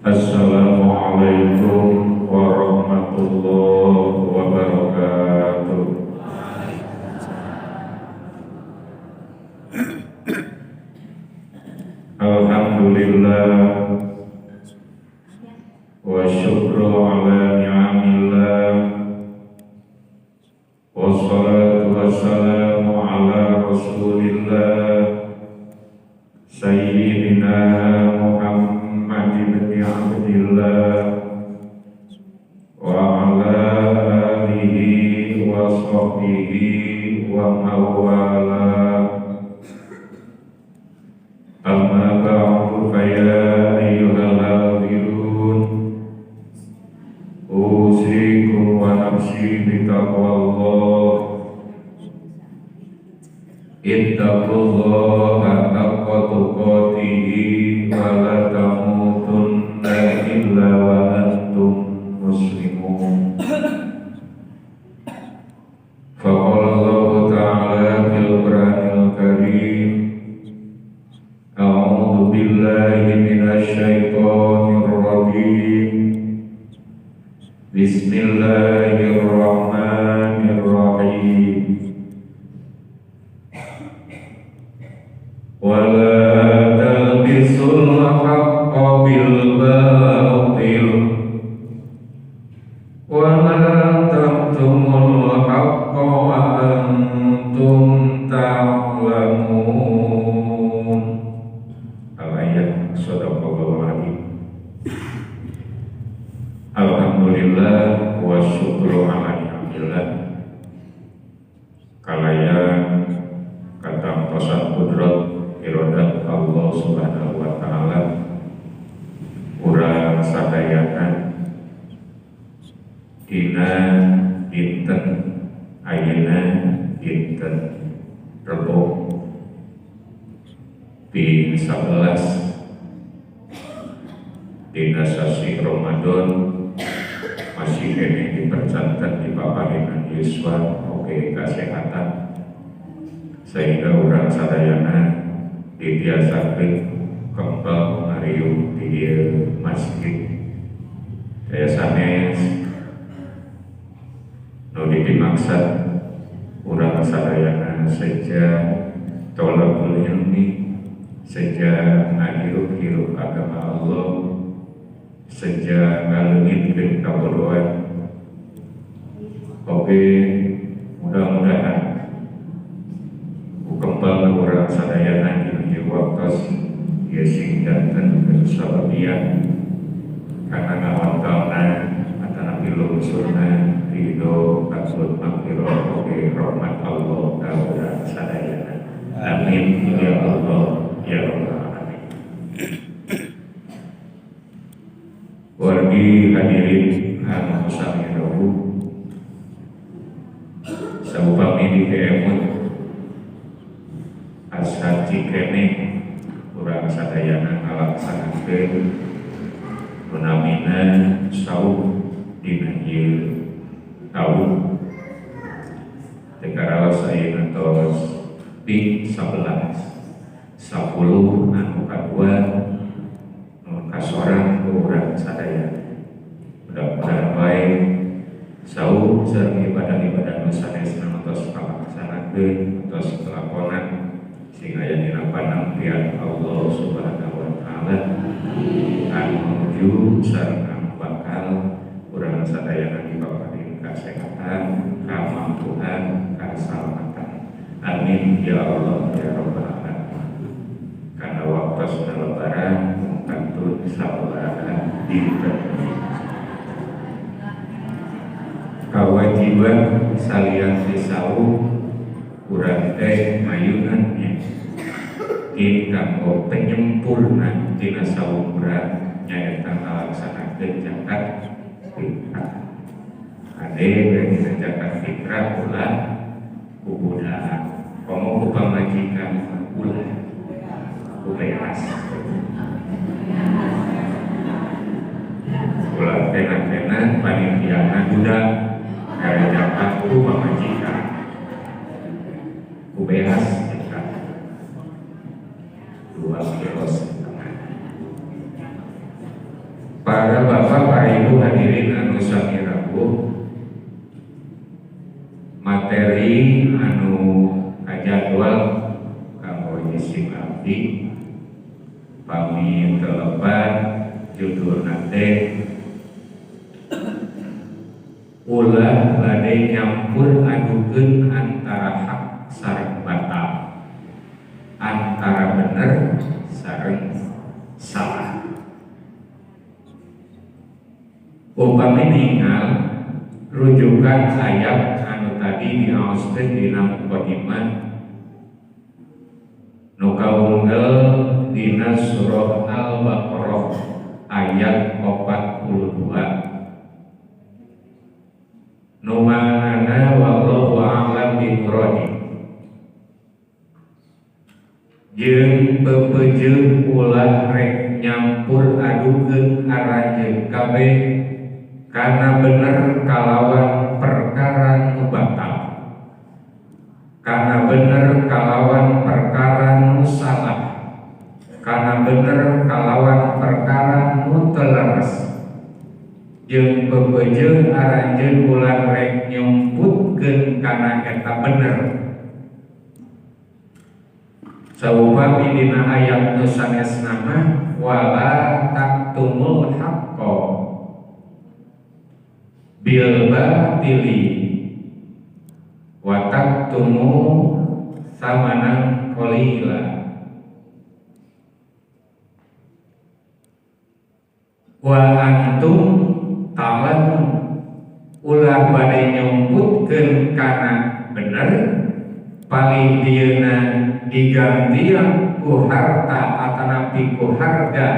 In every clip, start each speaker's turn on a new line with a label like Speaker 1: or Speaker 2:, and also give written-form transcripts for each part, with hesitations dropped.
Speaker 1: Assalamualaikum warahmatullahi wabarakatuh. Alhamdulillah wa syukru ala ni'amillah wassalatu wassalamu ala rasulillah Sayyidina Muhammad ibn Abdillah wa ala alihi wa sahbihi wa mawala. Amma ba'du fa ya ayyuhal hadirin usikum wa nafsi bi taqwallah. Ittaqullaha haqqa tuqatih wa la tamutunna illa wa antum muslimun. Faqala Allah ta'ala fil Qur'anil Karim, a'udzu billahi minasy syaithanir rajim. Bismillahirrahmanirrahim. Wala talbisul haqqa bil batil wala taktumul haqqa wa antum ta'lamun. Al-ayat sadaqallahu alazim. Alhamdulillah wa syukru ala ni'amillah. Kalayan katamtosan kudrat irodat Allah subhanahu wa ta'ala urang sadayakan dina dinten ayeuna dinten Rebo ping 11 dina sasi Ramadan masih kene dipercantan di paparingan yuswa oke kesehatan sehingga urang sadayana dibiasakan kembang marium di masjid kaya sanes nu dimaksud urang sadayana sejak tolakul ilmi, sejak ngahirup-hirup agama Allah, sejak ngaleungitkeun kabodohan. Oke, mudah-mudahan kembang urang sadayana di waktu ya sing danten kesababian karena ngawantalna atana pilu surna ridho kasut maghfirah oke rahmat Allah ka sadayana. Amin ya Allah ya rabbal alamin. Wargi hadirin anu sami dawu saupami di keemut ashaji kene urang sadayana ngalaksanakeun menamina saum dina ieu taun tekaraos ayeuna tos ping 11 10 anu kadua nu kasorang ku urang sadayana. Mudah-mudahan bae saum sareng ibadah-ibadah nu sanesna tos palaksanakeun tos kelakonan sing aya dina panampian Allah subhanahu wa ta'ala anu menuju sareng anu bakal urang sadayana dipaparin kasehatan, kamampuan, kasalamatan. Amin ya Allah ya rabbal alamin. Karena waktu lebaran kantun sabaraha dinten kewajiban salian saum urang teh mayunannya kita penyempurna tina saum urang nyaeta ngalaksanakeun zakat fitrah. Ade dina zakat fitrah ulah kubudahan komo ku pamajikan ulah ku beas ulah tena-tena panitiana budak dari zakat ku pamajikan ku beas kita 2 kilo setengah. Para bapak, para ibu hadirin anu sami rawuh, materi anu kajadwal kanggo nyisim abdi pami telebat judulna teh ulah bade nyampur adukeun antara hak sareng batal, antara bener sareng salah. Upami ningal rujukan ayat anu tadi diaoskeun dina mukadimah nu kaunggel dina surah Al-Baqarah ayat 42 nu manana wallahu a'lam bimuradi jeung bebejeun ulah rek nyampur adukeun arajeun kabeh karena bener kalawan perkara nu batal, karena bener kalawan perkara nu salah, karena bener kalawan perkara nu teleres, jeung bebejeun aranjeun ulah rek nyumputkeun kana eta bener. Saupami dina ayat nu sanesna mah wala taktumul haqqo bil batili wa taktumu samanan qalila wa antum ta'lamun ulah bade nyumputkeun kana bener paling dieuna digantian ku harta atanapi ku harga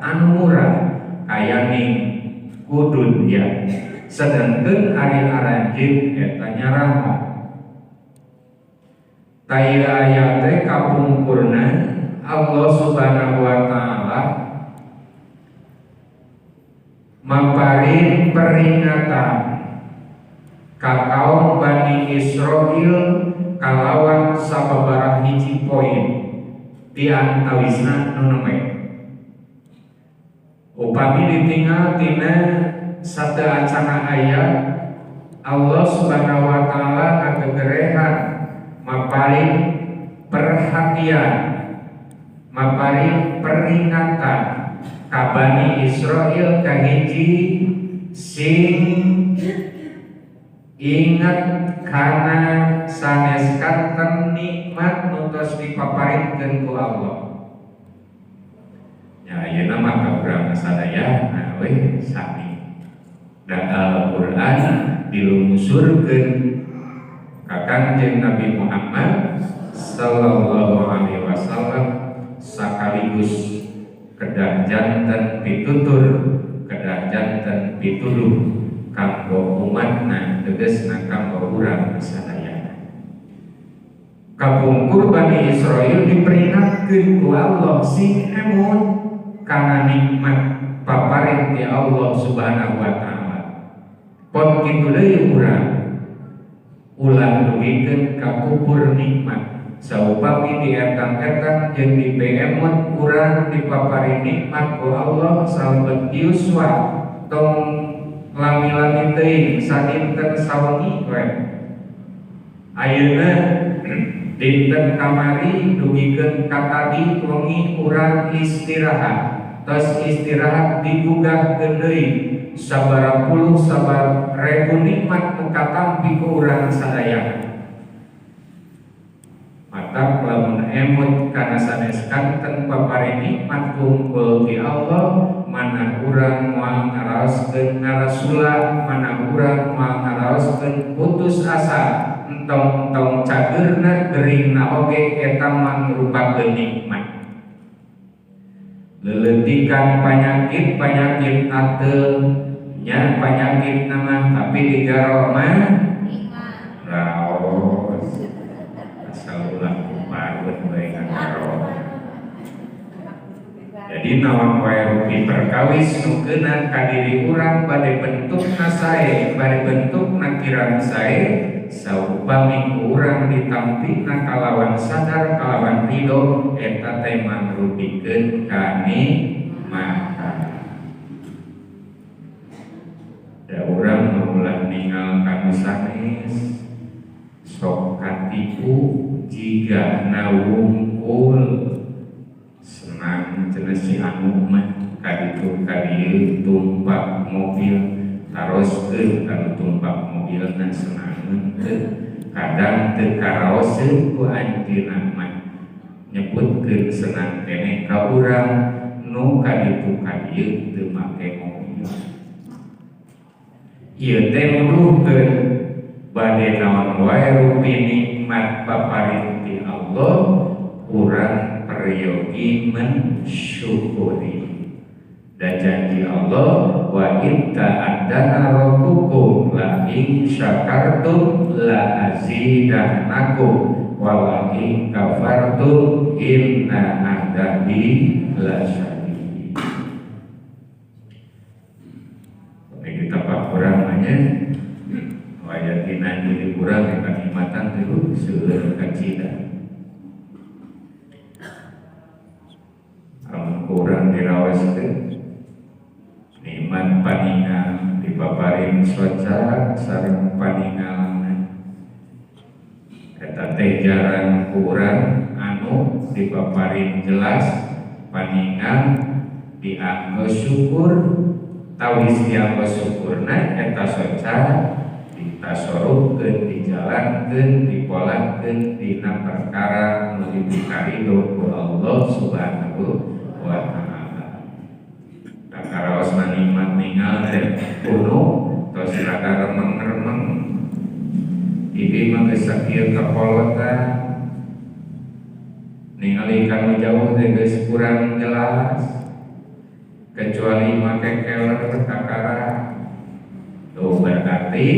Speaker 1: anu murah kayaning ku dunya sedangkeun ari aranjeun eta nyaraha. Taya ayat teh kapungkurna Allah Subhanahu wa taala maparing peringatan ka kaum Bani Israil kalawan sababaraha hiji poin di antawisna nu nemeh. Upami ditinggal tina satu acana ayat Allah Subhanahu wa taala ngagegerehan maparing perhatian, maparing peringatan ka Bani Israil kahiji sing ingat kana sanes kanten nikmat nu tos dipaparikeun ku Allah. Ya ayeuna mah kaurang sadaya nah we sami dan Al-Quran dilungsurkeun ka Kanjeng Nabi Muhammad sallallahu alaihi wasallam sakaligus kedah janten pitutur, kedah janten pituduh kanggo umatna tegasna kanggo urang sadaya. Kapungkur Bani Israil diperingatkeun ku Allah sing emun kana nikmat paparing ti Allah Subhanahu wa taala. Pon kitu deui urang ulah dugikeun ka kubur nikmat saupami dietang-etang jeung dipeemut urang dipapari nikmat ku Allah salebet yuswa tong lami-lami teuing sadinten sawengi we. Ayeuna dinten kamari dugikeun ka tadi wengi urang istirahat. Tos istirahat digugahkeun deui sabaraha puluh sabar ribu nikmat nu katampi ku urang sadaya. Mata lamun emut kana sanes kanten papari nikmat kumpul ti Allah, mana urang moal ngaraoskeun narasula, mana urang moal ngaraoskeun putus asa, entong-entong cageurna geuringna oge eta mah ngrupakeun nikmat. Leletikan penyakit ateul nya penyakit nama tapi digaro mah raos asal ulah kuparun bae ngaro. Jadi naon wae rupi perkawis nu keunaan ka diri urang bade bentukna sae, bade bentukna kirang sae saupami urang ditampina kalawan sadar kalawan ridho eta teh mangrupikeun kanikmatan. Da urang ulah ningal kanu sanes sok katipu jiga nawungkul senang cenah si anu mah kaditu kadieu tumpak mobil taroskeun kanu tumpak mobilna senang teu kadang teu karaoseun ku anjeunna mah nyebutkeun senang keneh ka urang nu kaditu kadieu teu make mobil. Ieu teh nuduhkeun bade naon wae rupi nikmat paparinti Allah urang peryogi mensyukuri. Dan janji Allah wa inta adana rabbukum la in syakartum la azidannakum wa la in kafartum inna adabi la syadid. Kita pak urang manya waya dina diri urang yang kenikmatan itu seueur kacida. Amun urang dirawaskeun nikmat paningal dipaparin soca sareng paningalna eta teh jarang urang anu dipaparin jelas paningal dianggo syukur tawis dianggo syukurna eta soca ditasorupkeun dijalankeun dipolakeun dina perkara nu dipikaridho ku Allah Subhanahu wa ta'ala. Karaos nikmat ningal teh kuno tos rada remeng-remeng ieu mah geus sakieu kapolotan ningali kanu jauh teh geus kurang jelas kecuali make keler kakara tuh berarti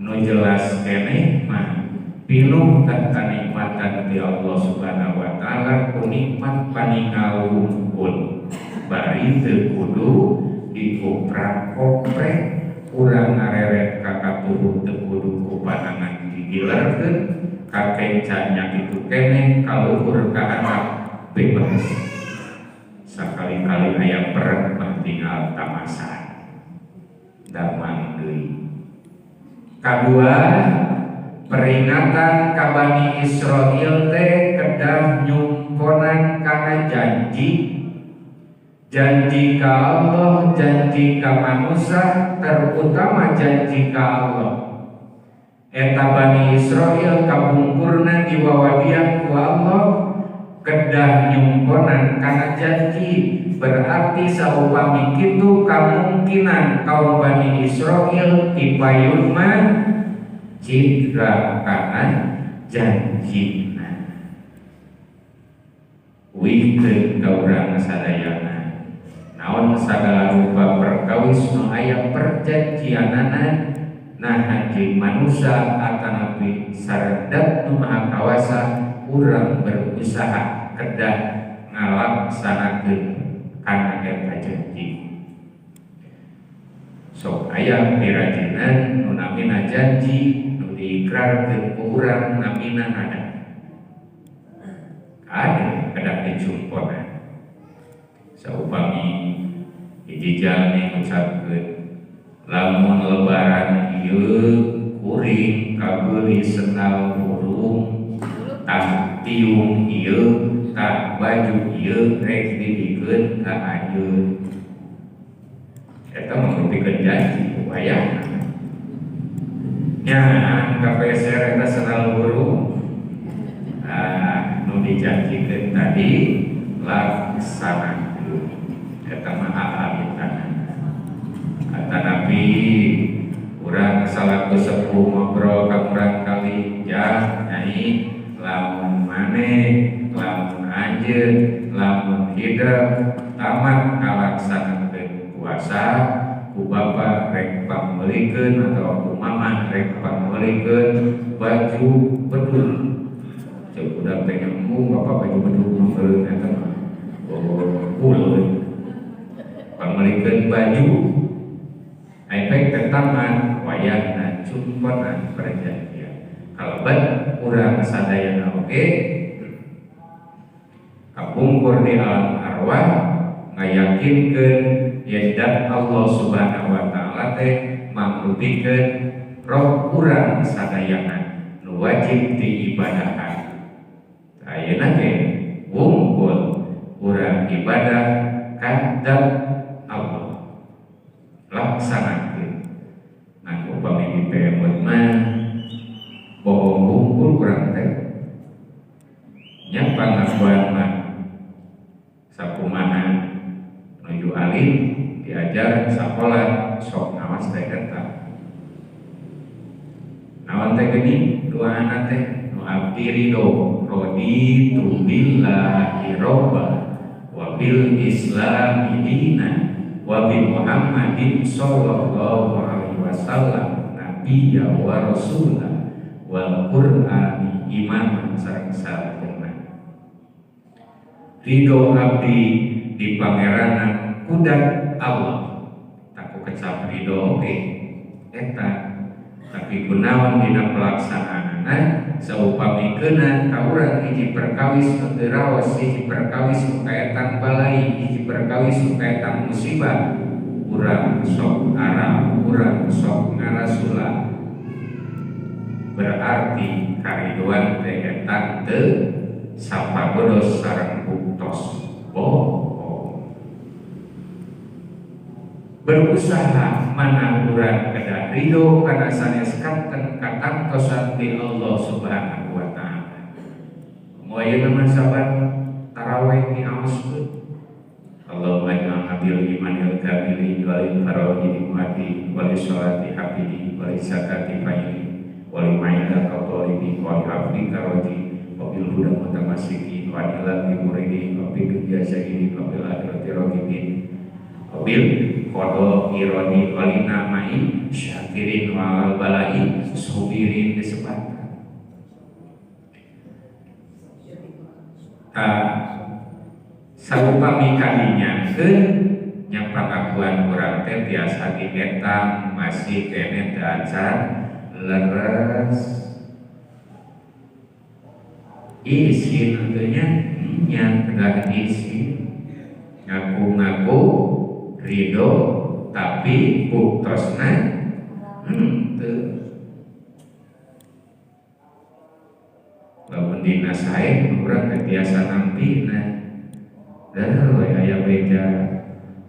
Speaker 1: nu jelas keneh mah pinuh kanikmatan ti Allah Subhanahu wa ta'ala ku nikmat paningal wungkul bari teu kudu dioprak-oprek urang ngareret ka katuruh teu kudu ku panangan digilerkeun ka kencanya kitu keneh kaluhur ka anak bebas sakali-kali aya perang mah tinggal tamasan damang deui. Kadua peringatan ka Bani Israil teh kedah nyumponan kana janji ka Allah, janji ka manusia, terutama janji ka Allah. Eta Bani Israil kabungkurna diwawadian ku Allah kedah nyumponan kana janji. Berarti saupami kitu kemungkinan kaum Bani Israil dipayun mah citra kana janjina. Wikeun ka urang sadayana naon sagala rupa perkawis nu aya perjanjianana nah haji manusia atanapi saredat nu maha kawasa urang berusaha kedah ngalaksanakeun kana eta janji. Sok aya pirajinan nu namina janji nu diikrarkeun ku urang namina ada kedah dicumponan. Saupami hiji jalmi ngucapkeun lamun lebaran ieu kuring kabeuli sendal burung tah tiung ieu tah baju ieu rek didikeun ka anjeun. Eta mengrupikeun janji upaya nya kapeser eta sendal burung nu dijanjikeun tadi laksana eta mah alamitan. Kata Nabi urang salaku sepuh ngobrol ka urang kali jah nyai lamun maneh lamun anjeun lamun hidup tamat ngalaksanakeun puasa ku bapa rek pameulikeun atau ku mama rek pameulikeun baju bedul cek udah pengen bapak baju bedul pameulikeun eta mah pameulikeun baju efek tetaman wayahna cumponan perjanjian kalebet urang sadayana oge kapungkur di alam arwah ngayakinkeun yen Allah Subhanahu wa taala teh mangrupikeun roh urang sadayana nu wajib diibadahan. Ayeuna ge wungkul urang ibadah kadat Allah laksanakeun. Nah upami dipemut mah bohong wungkul urang teh nya pangakuan mah sakumaha nuju alim diajar sakola sok nawas teh eta. Naon teh geuning doana teh nu abdi ridho raditu billahi robba wa bil islami dina wa bi Muhammadin sallallahu alaihi wasallam nabiyya wa rasulah wal qur'ani imaman sareng sabeuna. Ridho abdi di pangeranan kudat Allah tak kecap ridho oke eta tapi kunaon dina pelaksanaanna saupamikeuna ka urang hiji perkawis nu teu raos hiji perkawis nu kaetan balai hiji perkawis nu kaetan musibah urang sok arah urang sok ngarasula berarti kariduan teh eta teu sapagodos sareng buktos bohong. Berusaha mana urang kedah ridho kana sanes kanten katantosan ti Allah Subhanahu wa taala. Moal mah saban tarawih ni auskeun. Allahumma ij'alna bil imanil kamili wal farajil muati wal sholati hafidi wal zakati fa'ili wal ma'ida qawli wal afri karoti wabil huda mutamasiki wa ilal muridi wabil dunya syahidi wabil akhirati raqibin wabil qada iradi walina mai syakirin wal balai subirin disebutkan. Sarupami kalinya nya pangakuan urang teh biasa digetang masih kene dacan leres isi tentunya yang telah isi ngaku-ngaku ridho tapi buktosna lamun dina sae urang teh biasa nampina dah we aya beja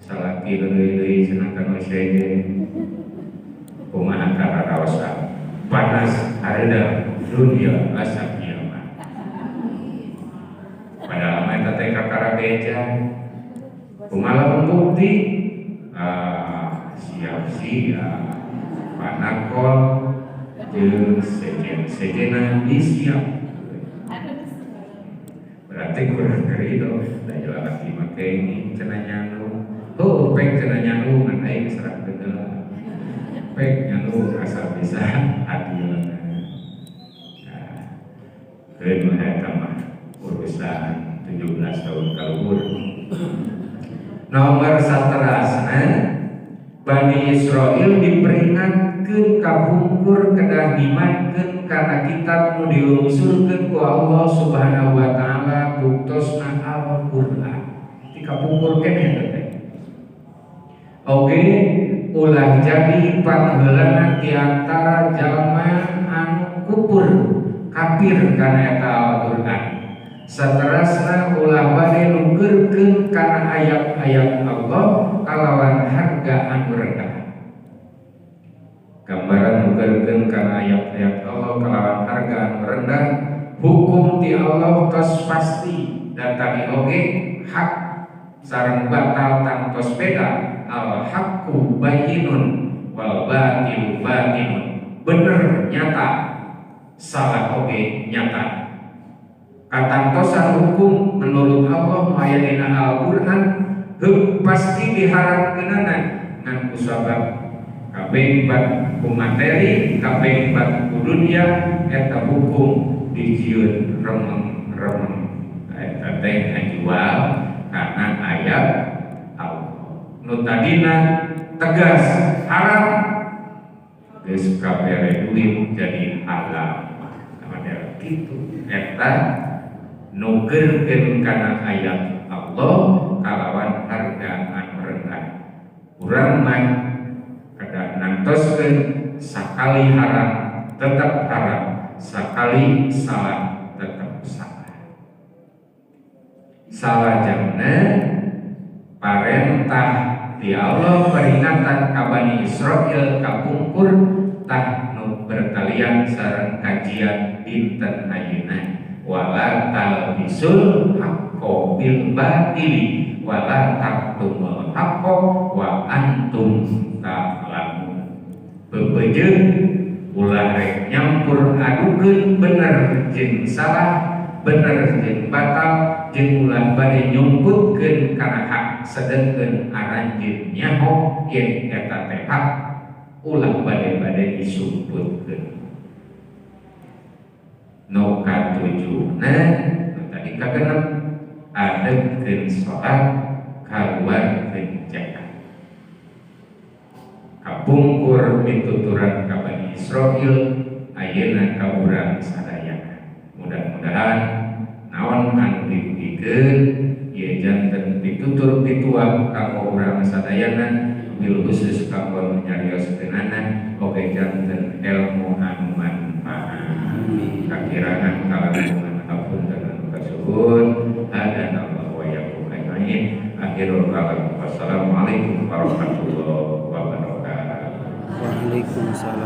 Speaker 1: salaki deui cenah kana seje kumaha kararaosan panas hareuda dunia asap kiamat. Padahal mah eta teh kakara beja. Kumaha pembukti? Siap-siap. Panakol jeung sejen-sejena disiap. Berarti kurang ridho da jelas make ini cenah nyanu. Oh, pek cenah nyanu ngan aing serak beuneu. Pek nyanu asal bisa adil. Keun eta mah urusan 17 tahun kaluhur. Nomor saterasna Bani Israil diperingatkeun kapungkur kedah dimankeun kana kitab nu dilungsurkeun ku Allah Subhanahu wa taala buktosna Al-Qur'an. Dikapungkur keneh teh. Oke, ulah jadi pangheulana di antara jalma anu kufur kafir kana eta Al-Qur'an. Saterasna ulah bade nukeurkeun kana ayat-ayat Allah kalawan harga anu rendah. Gambaran nukeurkeun kana ayat-ayat Allah kalawan harga anu rendah, hukum ti Allah tos pasti dan tadi oge hak sareng batal tantos beda. Al haqqu bayyinun wal batilu batinun. Bener nyata, salah oge nyata. Katantosan hukum menurut Allah aya dina Al-Qur'an pasti diharapkeunana ngan kusabab kabeh bat ku materi kabeh bat ku dunya eta hukum dijieun remeng-remeng eta teh ngajual kana ayat Allah nu tadina tegas haram geus kabere duit jadi halal model kitu eta nukeurkeun kana ayat Allah kalawan harga anu rendah urang mah kada nantoskeun sakali haram tetap haram, sakali salah tetap salah. Salajengna parentah ti Allah peringatan ka Bani Israil kapungkur tah nu bertalian sareng kajian dinten ayeuna wala talbisul haqqo bil batili wala taktumul haqqo wa antum ta'lamun. Bebejeun ulah rek nyampur adukeun bener jeung salah, bener jeung batal, jeung ulah bade nyumputkeun kana hak sedengkeun aranjeun nyaho yen eta teh hak ulah bade disumputkeun. Nu katujuna nu tadi kagenep adegkeun salat kaluarkeun zakat. Kapungkur pituturan ka Bani Israil ayeuna ka urang sadayana. Mudah-mudahan naon anu dipikeun ieu janten pitutur pituah ka urang sadayana bil khusus kanggo nyarioskeunana oge janten ilmu anu manfaat. Kakirangan kalangan apun dengan kasuhun ada nama wa yakum ajmain. Akhirul kalam. Wassalamualaikum warahmatullahi wabarakatuh.
Speaker 2: Waalaikumsalam.